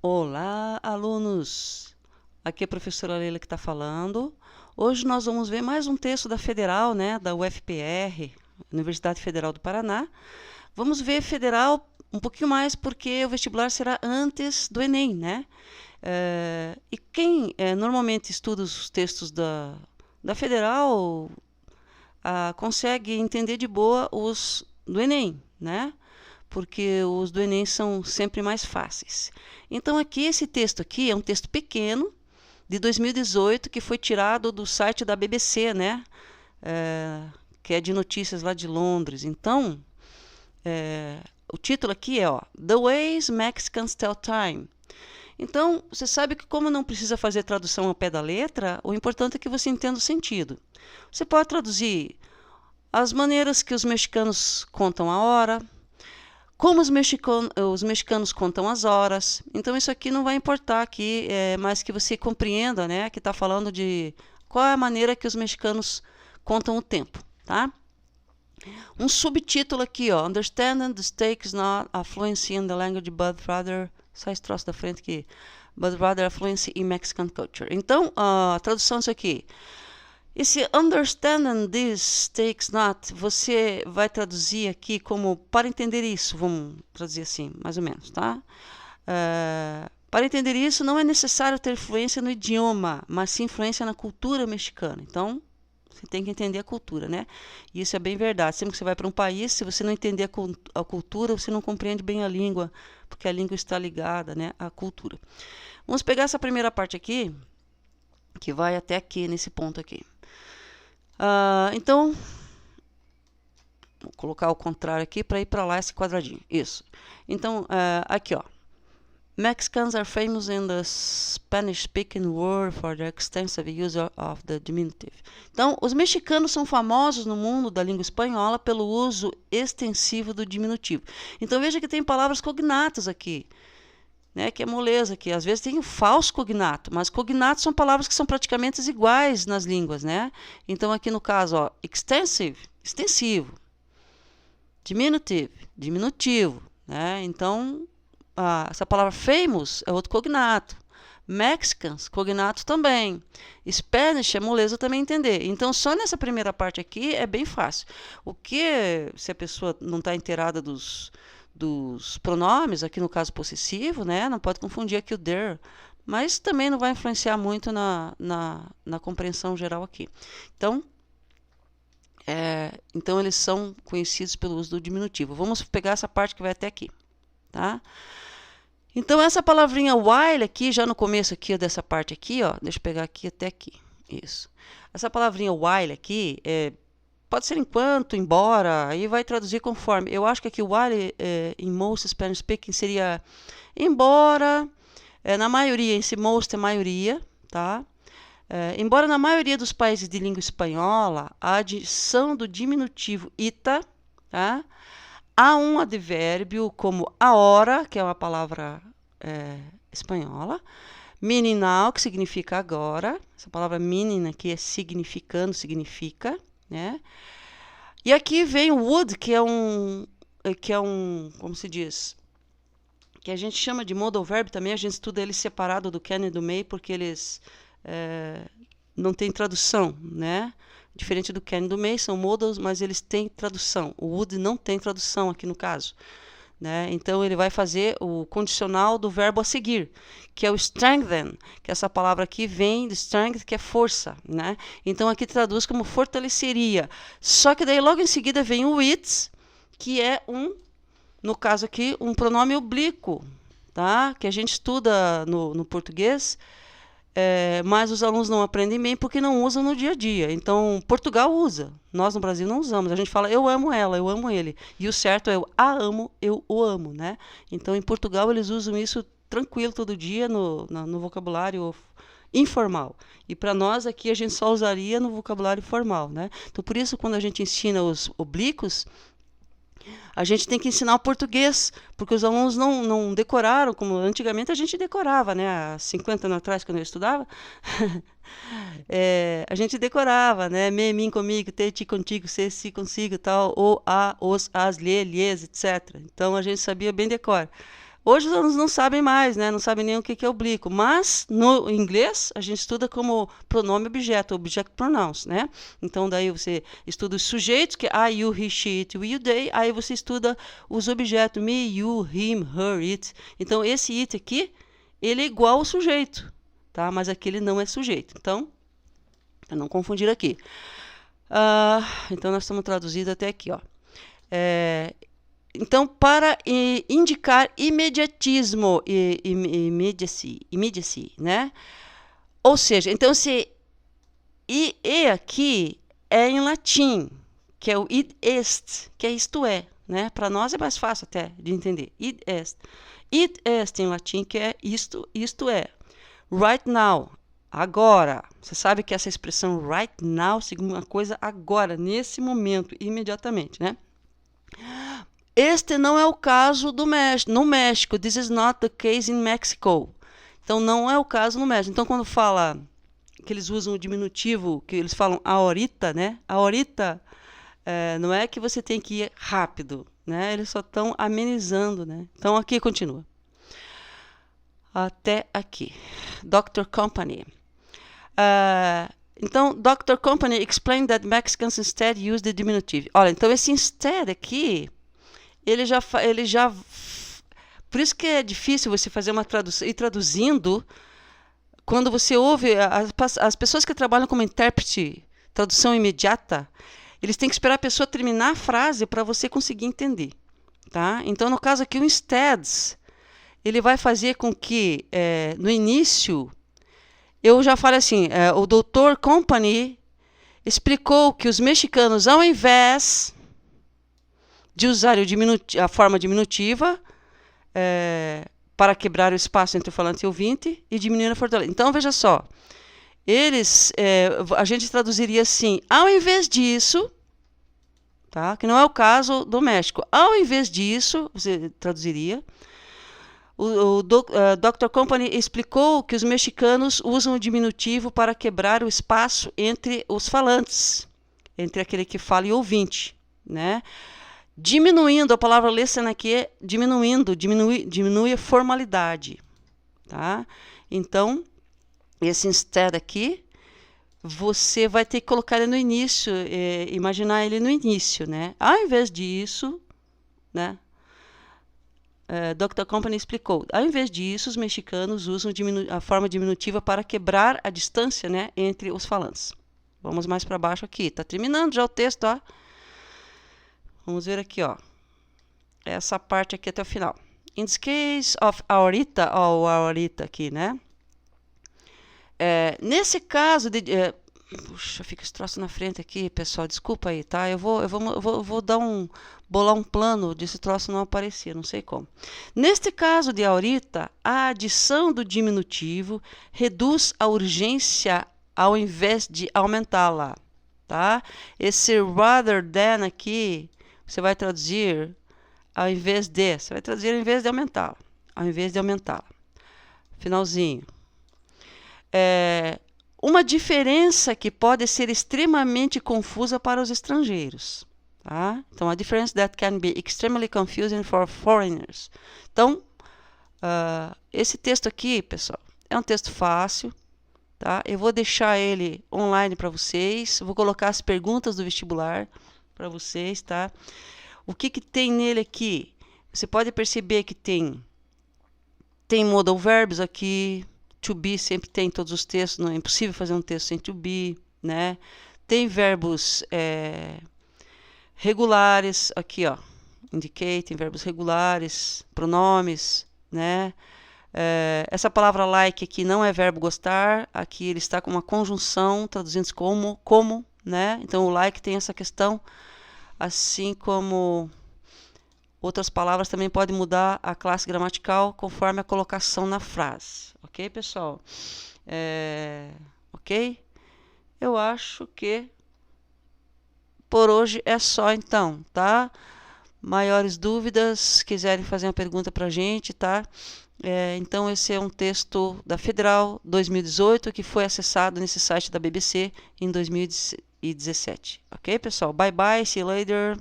Olá, alunos! Aqui é a professora Leila que está falando. Hoje nós vamos ver mais um texto da Federal, né, da UFPR, Universidade Federal do Paraná. Vamos ver Federal um pouquinho mais porque o vestibular será antes do Enem, né? E quem normalmente estuda os textos da Federal consegue entender de boa os do Enem, né? Porque os do Enem são sempre mais fáceis. Então aqui, esse texto aqui é um texto pequeno, de 2018, que foi tirado do site da BBC, né? Que é de notícias lá de Londres. Então, o título aqui é The Ways Mexicans Tell Time. Então, você sabe que como não precisa fazer tradução ao pé da letra, o importante é que você entenda o sentido. Você pode traduzir as maneiras que os mexicanos contam a hora, como os mexicanos contam as horas. Então, isso aqui não vai importar aqui, mas que você compreenda, né, que está falando de qual é a maneira que os mexicanos contam o tempo, tá? Um subtítulo aqui, Understanding the stakes not a fluency in the language, but rather... Sai esse troço da frente aqui. But rather a fluency in Mexican culture. Então, a tradução disso aqui. Esse understanding this takes not, você vai traduzir aqui como para entender isso, vamos traduzir assim, mais ou menos, tá? Para entender isso, não é necessário ter fluência no idioma, mas sim influência na cultura mexicana. Então, você tem que entender a cultura, né? E isso é bem verdade. Sempre que você vai para um país, se você não entender a cultura, você não compreende bem a língua, porque a língua está ligada, né, à cultura. Vamos pegar essa primeira parte aqui, que vai até aqui, nesse ponto aqui. Então, vou colocar o contrário aqui para ir para lá esse quadradinho. Isso. Então, aqui, Mexicans are famous in the Spanish-speaking world for their extensive use of the diminutive. Então, os mexicanos são famosos no mundo da língua espanhola pelo uso extensivo do diminutivo. Então, veja que tem palavras cognatas aqui, né, que é moleza aqui. Às vezes tem o falso cognato, mas cognatos são palavras que são praticamente iguais nas línguas, né? Então, aqui no caso, extensive, extensivo. Diminutive, diminutivo, né? Então, essa palavra famous é outro cognato. Mexicans, cognato também. Spanish é moleza também entender. Então, só nessa primeira parte aqui é bem fácil. O que, se a pessoa não está inteirada dos pronomes, aqui no caso possessivo, né? Não pode confundir aqui o there, mas também não vai influenciar muito na compreensão geral aqui. Então, eles são conhecidos pelo uso do diminutivo. Vamos pegar essa parte que vai até aqui, tá? Então, essa palavrinha while aqui, já no começo aqui dessa parte aqui, deixa eu pegar aqui até aqui, isso. Essa palavrinha while aqui, pode ser enquanto, embora, aí vai traduzir conforme. Eu acho que aqui while em most Spanish speaking seria embora, na maioria, esse most é maioria, tá? Embora na maioria dos países de língua espanhola, a adição do diminutivo ita, tá? Há um advérbio como a hora, que é uma palavra espanhola, meninal, que significa agora. Essa palavra menina aqui é significando, significa, né? E aqui vem o would, que é um, como se diz, que a gente chama de modal verb também. A gente estuda ele separado do can e do may, porque eles não têm tradução, né? Diferente do can e do may, são modals, mas eles têm tradução. O would não tem tradução aqui no caso, né? Então, ele vai fazer o condicional do verbo a seguir, que é o strengthen, que essa palavra aqui vem de strength, que é força, né? Então, aqui traduz como fortaleceria. Só que daí, logo em seguida, vem o it, que é no caso aqui, um pronome oblíquo, tá? Que a gente estuda no português, mas os alunos não aprendem bem porque não usam no dia a dia. Então, Portugal usa. Nós no Brasil não usamos. A gente fala, eu amo ela, eu amo ele. E o certo é, eu a amo, eu o amo, né? Então, em Portugal, eles usam isso tranquilo todo dia no vocabulário informal. E para nós aqui, a gente só usaria no vocabulário formal, né? Então, por isso, quando a gente ensina os oblíquos, a gente tem que ensinar o português, porque os alunos não decoraram, como antigamente a gente decorava, né? Há 50 anos atrás, quando eu estudava, a gente decorava, né? Me, mim, comigo, te, ti, contigo, se, si, consigo, tal, o, a, os, as, lhe, lhes, etc. Então, a gente sabia bem decor. Hoje os alunos não sabem mais, né? Não sabem nem o que é oblíquo, mas no inglês a gente estuda como pronome objeto, object pronouns, né? Então daí você estuda os sujeitos, que é I, you, he, she, it, we, you, they. Aí você estuda os objetos, me, you, him, her, it. Então esse it aqui, ele é igual ao sujeito, tá? Mas aqui ele não é sujeito. Então, para não confundir aqui. Então nós estamos traduzindo até aqui, ó. Então, para indicar imediatismo, immediacy, né? Ou seja, então se e aqui é em latim, que é o id est, que é isto é, né? Para nós é mais fácil até de entender. Id est. Id est em latim, que é isto é. Right now, agora. Você sabe que essa expressão right now significa uma coisa agora, nesse momento, imediatamente, né? Este não é o caso no México. This is not the case in Mexico. Então, não é o caso no México. Então, quando fala que eles usam o diminutivo, que eles falam ahorita, né? Ahorita não é que você tem que ir rápido, né? Eles só estão amenizando, né? Então, aqui continua. Até aqui. Dr. Company. Então, Dr. Company explained that Mexicans instead use the diminutive. Olha, então esse instead aqui, ele já por isso que é difícil você fazer uma tradução e traduzindo quando você ouve as pessoas que trabalham como intérprete, tradução imediata, eles têm que esperar a pessoa terminar a frase para você conseguir entender, tá? Então, no caso aqui, o instead, ele vai fazer com que no início eu já falo assim, o Dr. Company explicou que os mexicanos, ao invés de usar a forma diminutiva para quebrar o espaço entre o falante e o ouvinte e diminuir a fortaleza. Então, veja só, a gente traduziria assim, ao invés disso, tá? Que não é o caso do México. Ao invés disso, você traduziria, o Dr. Company explicou que os mexicanos usam o diminutivo para quebrar o espaço entre os falantes, entre aquele que fala e o ouvinte, né? Diminuindo, a palavra listen aqui diminui a formalidade, tá? Então, esse instead aqui, você vai ter que colocar ele no início, imaginar ele no início, né? Ao invés disso, né? Dr. Company explicou, ao invés disso, os mexicanos usam a forma diminutiva para quebrar a distância, né, entre os falantes. Vamos mais para baixo aqui, está terminando já o texto, ó. Vamos ver aqui, ó. Essa parte aqui até o final. In this case of ahorita, ó, o ahorita aqui, né? Nesse caso de... puxa, fica esse troço na frente aqui, pessoal. Desculpa aí, tá? Eu vou bolar um plano desse troço não aparecer, não sei como. Neste caso de ahorita, a adição do diminutivo reduz a urgência ao invés de aumentá-la, tá? Esse rather than aqui, você vai traduzir ao invés de. Você vai traduzir ao invés de aumentá-la. Ao invés de aumentá-la. Finalzinho. Uma diferença que pode ser extremamente confusa para os estrangeiros. Tá? Então, a difference that can be extremely confusing for foreigners. Então, esse texto aqui, pessoal, é um texto fácil. Tá? Eu vou deixar ele online para vocês. Vou colocar as perguntas do vestibular para vocês. Tá? O que tem nele aqui? Você pode perceber que tem modal verbs aqui. To be sempre tem em todos os textos, não é impossível fazer um texto sem to be, né? Tem verbos regulares, aqui, ó, indicate, tem verbos regulares, pronomes, né? Essa palavra like aqui não é verbo gostar, aqui ele está com uma conjunção, traduzindo como, né? Então, o like tem essa questão, assim como outras palavras também podem mudar a classe gramatical conforme a colocação na frase. Ok, pessoal? Ok? Eu acho que por hoje é só então, tá? Maiores dúvidas, quiserem fazer uma pergunta para a gente, tá? Então, esse é um texto da Federal 2018 que foi acessado nesse site da BBC em 2017. Ok, pessoal? Bye, bye. See you later.